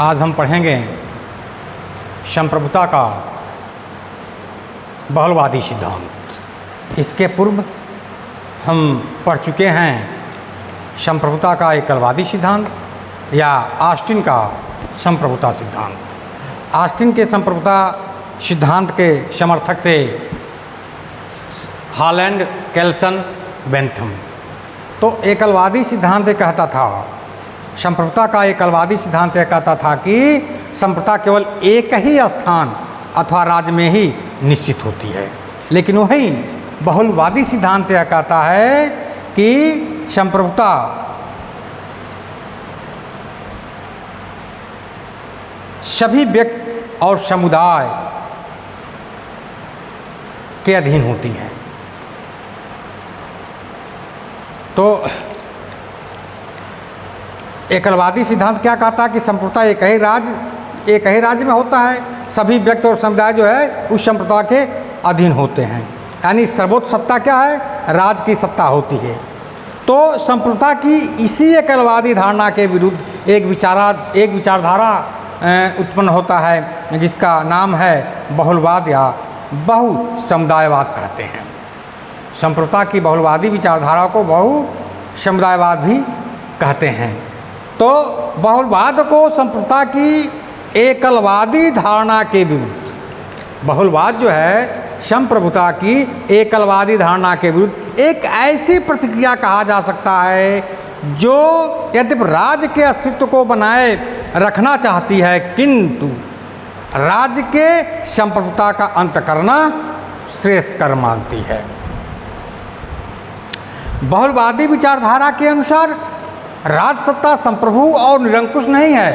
आज हम पढ़ेंगे संप्रभुता का बहुलवादी सिद्धांत। इसके पूर्व हम पढ़ चुके हैं संप्रभुता का एकलवादी सिद्धांत या ऑस्टिन का संप्रभुता सिद्धांत। ऑस्टिन के संप्रभुता सिद्धांत के समर्थक थे हॉलैंड, केल्सन, बेंथम। तो एकलवादी सिद्धांत कहता था, संप्रभुता का एकलवादी सिद्धांत कहता था कि संप्रभुता केवल एक ही स्थान अथवा राज्य में ही निश्चित होती है। लेकिन वही बहुलवादी सिद्धांत कहता है कि संप्रभुता सभी व्यक्ति और समुदाय के अधीन होती है। तो एकलवादी सिद्धांत क्या कहता है कि संप्रभुता एक ही राज्य में होता है, सभी व्यक्ति और समुदाय जो है उस संप्रभुता के अधीन होते हैं। यानी सर्वोच्च सत्ता क्या है? राज्य की सत्ता होती है। तो संप्रभुता की इसी एकलवादी धारणा के विरुद्ध एक विचारधारा उत्पन्न होता है जिसका नाम है बहुलवाद या बहु समुदायवाद कहते हैं। संप्रभुता की बहुलवादी विचारधारा को बहु समुदायवाद भी कहते हैं। तो बहुलवाद को संप्रभुता की एकलवादी धारणा के विरुद्ध, बहुलवाद जो है संप्रभुता की एकलवादी धारणा के विरुद्ध एक ऐसी प्रतिक्रिया कहा जा सकता है जो यद्यपि राज्य के अस्तित्व को बनाए रखना चाहती है किंतु राज्य के संप्रभुता का अंत करना श्रेयस्कर मानती है। बहुलवादी विचारधारा के अनुसार राज सत्ता संप्रभु और निरंकुश नहीं है।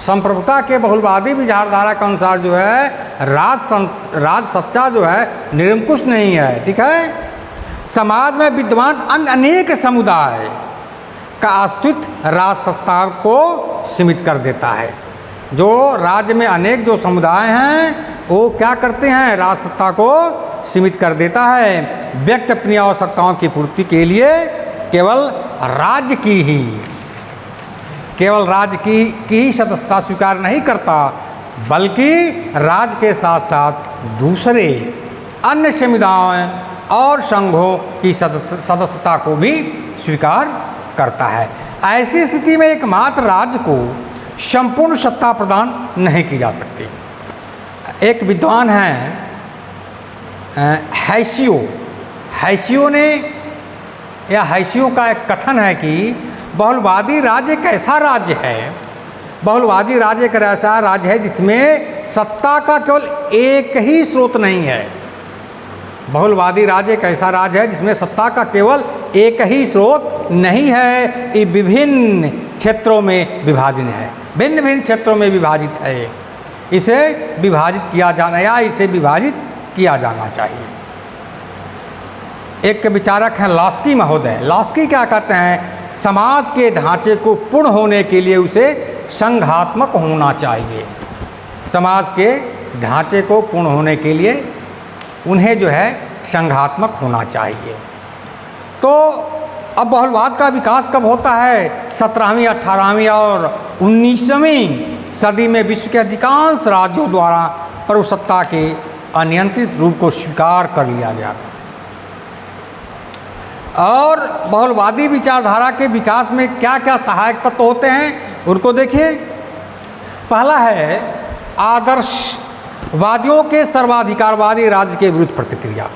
संप्रभुता के बहुलवादी विचारधारा के अनुसार जो है राज सत्ता जो है निरंकुश नहीं है। ठीक है, समाज में विद्यमान अन्य अनेक समुदाय का अस्तित्व राज सत्ता को सीमित कर देता है। जो राज्य में अनेक जो समुदाय हैं वो क्या करते हैं? राज सत्ता को सीमित कर देता है। व्यक्ति अपनी आवश्यकताओं की पूर्ति के लिए केवल राज्य की ही सदस्यता स्वीकार नहीं करता, बल्कि राज्य के साथ साथ दूसरे अन्य समुदायों और संघों की सदस्यता को भी स्वीकार करता है। ऐसी स्थिति में एकमात्र राज्य को संपूर्ण सत्ता प्रदान नहीं की जा सकती। एक विद्वान हैं हैसियो का एक कथन है कि बहुलवादी राज्य एक ऐसा राज्य है, बहुलवादी राज्य एक ऐसा राज्य है जिसमें सत्ता का केवल एक ही स्रोत नहीं है। बहुलवादी राज्य एक ऐसा राज्य है जिसमें सत्ता का केवल एक ही स्रोत नहीं है, ये विभिन्न क्षेत्रों में विभाजन है, भिन्न भिन्न क्षेत्रों में विभाजित है। इसे विभाजित किया जाना या इसे विभाजित किया जाना चाहिए। एक विचारक हैं लॉस्की महोदय। लॉस्की क्या कहते हैं? समाज के ढांचे को पूर्ण होने के लिए उसे संघात्मक होना चाहिए। समाज के ढांचे को पूर्ण होने के लिए उन्हें जो है संघात्मक होना चाहिए। तो अब बहुलवाद का विकास कब होता है? 17वीं, 18वीं और 19वीं सदी में विश्व के अधिकांश राज्यों द्वारा प्रभुसत्ता के अनियंत्रित रूप को स्वीकार कर लिया गया था। और बहुलवादी विचारधारा के विकास में क्या क्या सहायक तत्व होते हैं उनको देखिए। पहला है आदर्शवादियों के सर्वाधिकारवादी राज्य के विरुद्ध प्रतिक्रिया।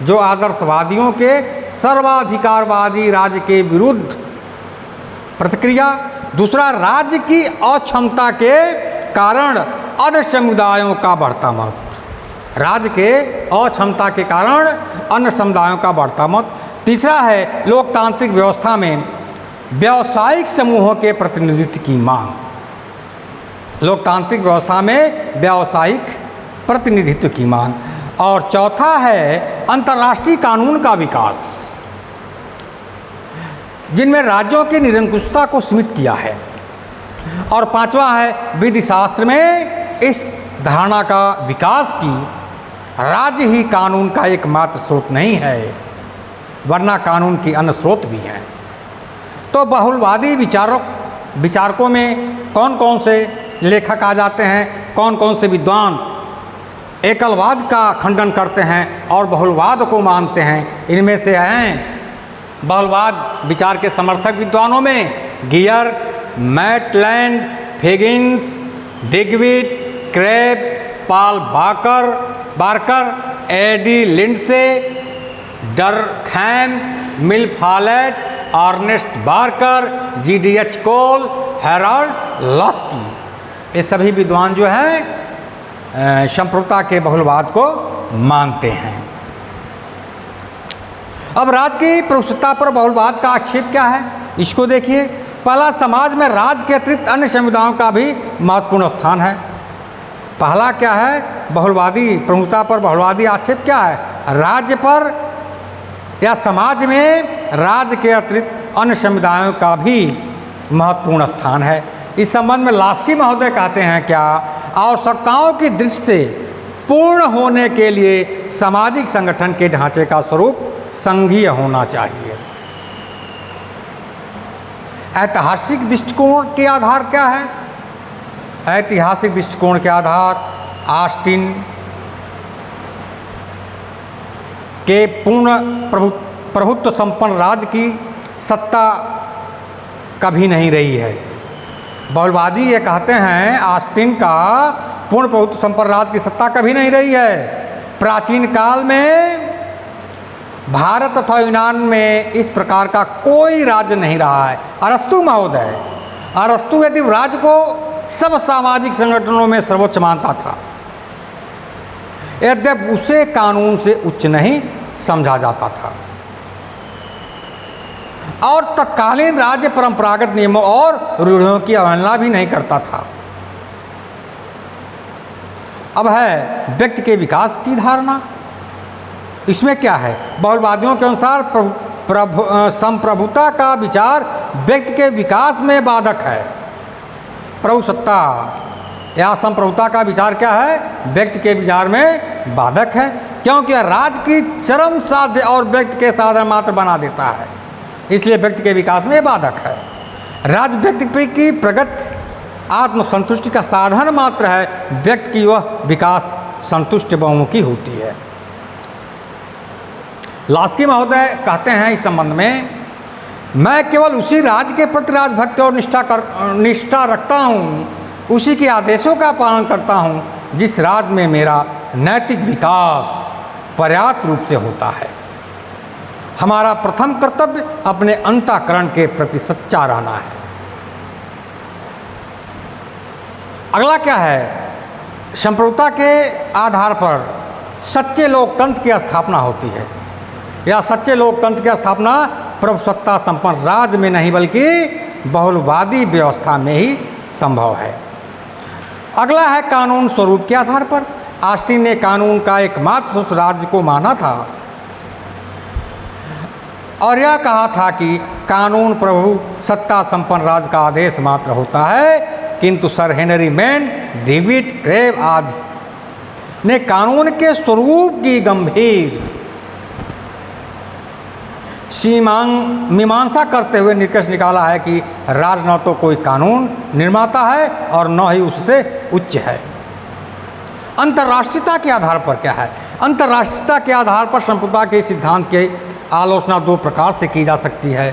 जो आदर्शवादियों के सर्वाधिकारवादी राज्य के विरुद्ध प्रतिक्रिया। दूसरा, राज्य की अक्षमता के कारण अन्य समुदायों का बढ़ता मत। राज्य के अक्षमता के कारण अन्य समुदायों का बढ़ता मत। तीसरा है लोकतांत्रिक व्यवस्था में व्यावसायिक समूहों के प्रतिनिधित्व की मांग। लोकतांत्रिक व्यवस्था में व्यावसायिक प्रतिनिधित्व की मांग। और चौथा है अंतर्राष्ट्रीय कानून का विकास, जिनमें राज्यों की निरंकुशता को सीमित किया है। और पांचवा है विधि शास्त्र में इस धारणा का विकास की राज्य ही कानून का एकमात्र स्रोत नहीं है, वरना कानून के अन्य स्रोत भी हैं। तो तो बहुलवादी विचारकों में कौन कौन से लेखक आ जाते हैं, कौन कौन से विद्वान एकलवाद का खंडन करते हैं और बहुलवाद को मानते हैं। इनमें से हैं बहुलवाद विचार के समर्थक विद्वानों में गियर, Maitland, Higgins, Duguit, Krabbe, Paul Barker, A D Lindsay, Durkheim, मिल्फ Hallett, Ernest Barker, GDH Cole, Harold Laski, ये सभी विद्वान जो हैं संप्रभुता के बहुलवाद को मानते हैं। अब राज्य की प्रभुसत्ता पर बहुलवाद का आक्षेप क्या है, इसको देखिए। पहला, समाज में राज्य के अतिरिक्त अन्य समुदायों का भी महत्वपूर्ण स्थान है। पहला क्या है, बहुलवादी प्रभुसत्ता पर बहुलवादी आक्षेप क्या है, राज्य पर या समाज में राज्य के अतिरिक्त अन्य समुदायों का भी महत्वपूर्ण स्थान है। इस संबंध में लास्की महोदय कहते हैं क्या, आवश्यकताओं की दृष्टि से पूर्ण होने के लिए सामाजिक संगठन के ढांचे का स्वरूप संघीय होना चाहिए। ऐतिहासिक दृष्टिकोण के आधार क्या है, ऐतिहासिक दृष्टिकोण के आधार ऑस्टिन के पूर्ण प्रभुत्व संपन्न राज्य की सत्ता कभी नहीं रही है। बहुलवादी ये कहते हैं ऑस्टिन का पूर्ण प्रभुत्व संपन्न राज्य की सत्ता कभी नहीं रही है। प्राचीन काल में भारत तथा यूनान में इस प्रकार का कोई राज्य नहीं रहा है। अरस्तु महोदय, अरस्तु यदि राज्य को सब सामाजिक संगठनों में सर्वोच्च मानता था, यद्यपि उसे कानून से उच्च नहीं समझा जाता था और तत्कालीन राज्य परंपरागत नियमों और रूढ़ियों की अवहेलना भी नहीं करता था। अब है व्यक्ति के विकास की धारणा। इसमें क्या है, बहुलवादियों के अनुसार संप्रभुता का विचार व्यक्ति के विकास में बाधक है। प्रभुसत्ता या संप्रभुता का विचार क्या है, व्यक्ति के विचार में बाधक है, क्योंकि राज्य की चरम साध्य और व्यक्ति के साधन मात्र बना देता है, इसलिए व्यक्ति के विकास में बाधक है। राज्य व्यक्ति की प्रगति आत्मसंतुष्टि का साधन मात्र है, व्यक्ति की वह विकास संतुष्ट बहुमुखी होती है। लास्की महोदय कहते हैं इस संबंध में, मैं केवल उसी राज्य के प्रति राजभक्ति और निष्ठा रखता हूँ, उसी के आदेशों का पालन करता हूँ जिस राज्य में मेरा नैतिक विकास पर्याप्त रूप से होता है। हमारा प्रथम कर्तव्य अपने अंतःकरण के प्रति सच्चा रहना है। अगला क्या है, संप्रभुता के आधार पर सच्चे लोकतंत्र की स्थापना होती है, या सच्चे लोकतंत्र की स्थापना प्रभुसत्ता संपन्न राज्य में नहीं बल्कि बहुलवादी व्यवस्था में ही संभव है। अगला है कानून स्वरूप के आधार पर। ऑस्टिन ने कानून का एकमात्र उस राज्य को माना था और यह कहा था कि कानून प्रभु सत्ता संपन्न राज्य का आदेश मात्र होता है, किंतु सर हेनरी मैन, डेविड क्रेब आदि ने कानून के स्वरूप की गंभीर मीमांसा करते हुए निष्कर्ष निकाला है कि राज्य न तो कोई कानून निर्माता है और न ही उससे उच्च है। अंतर्राष्ट्रीयता के आधार पर क्या है, अंतर्राष्ट्रीयता के आधार पर संप्रभुता के सिद्धांत की आलोचना दो प्रकार से की जा सकती है।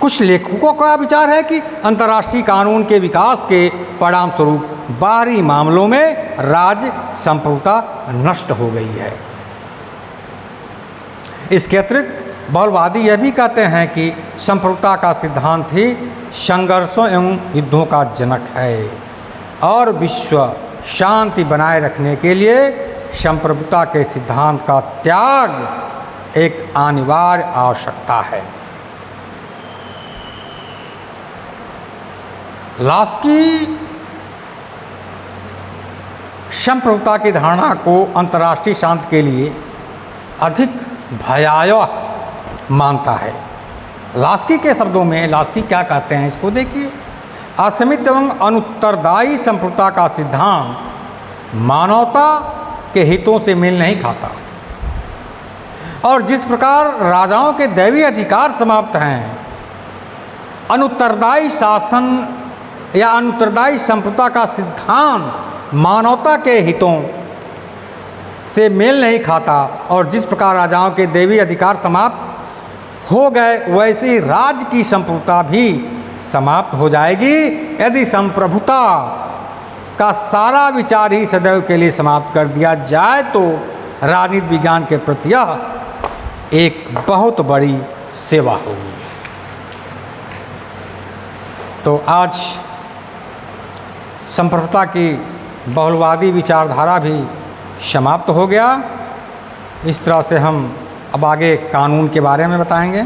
कुछ लेखकों का विचार है कि अंतर्राष्ट्रीय कानून के विकास के परिणाम स्वरूप बाहरी मामलों में राज्य संप्रभुता नष्ट हो गई है। इसके अतिरिक्त बहुलवादी यह भी कहते हैं कि संप्रभुता का सिद्धांत ही संघर्षों एवं युद्धों का जनक है और विश्व शांति बनाए रखने के लिए संप्रभुता के सिद्धांत का त्याग एक अनिवार्य आवश्यकता है। लास्की संप्रभुता की धारणा को अंतर्राष्ट्रीय शांति के लिए अधिक भयावह मानता है। लास्की के शब्दों में लास्की क्या कहते हैं, इसको देखिए। असीमित एवं अनुत्तरदायी संप्रभुता का सिद्धांत मानवता के हितों से मेल नहीं खाता और जिस प्रकार राजाओं के दैवीय अधिकार समाप्त हैं, अनुत्तरदायी शासन या अनुत्तरदायी संप्रभुता का सिद्धांत मानवता के हितों से मेल नहीं खाता, और जिस प्रकार राजाओं के दैवीय अधिकार समाप्त हो गए, वैसे ही राज्य की संप्रभुता भी समाप्त हो जाएगी यदि संप्रभुता का सारा विचार ही सदैव के लिए समाप्त कर दिया जाए। तो राजनीति विज्ञान के प्रति यह एक बहुत बड़ी सेवा होगी। तो आज संप्रभुता की बहुलवादी विचारधारा भी समाप्त हो गया। इस तरह से हम अब आगे कानून के बारे में बताएंगे।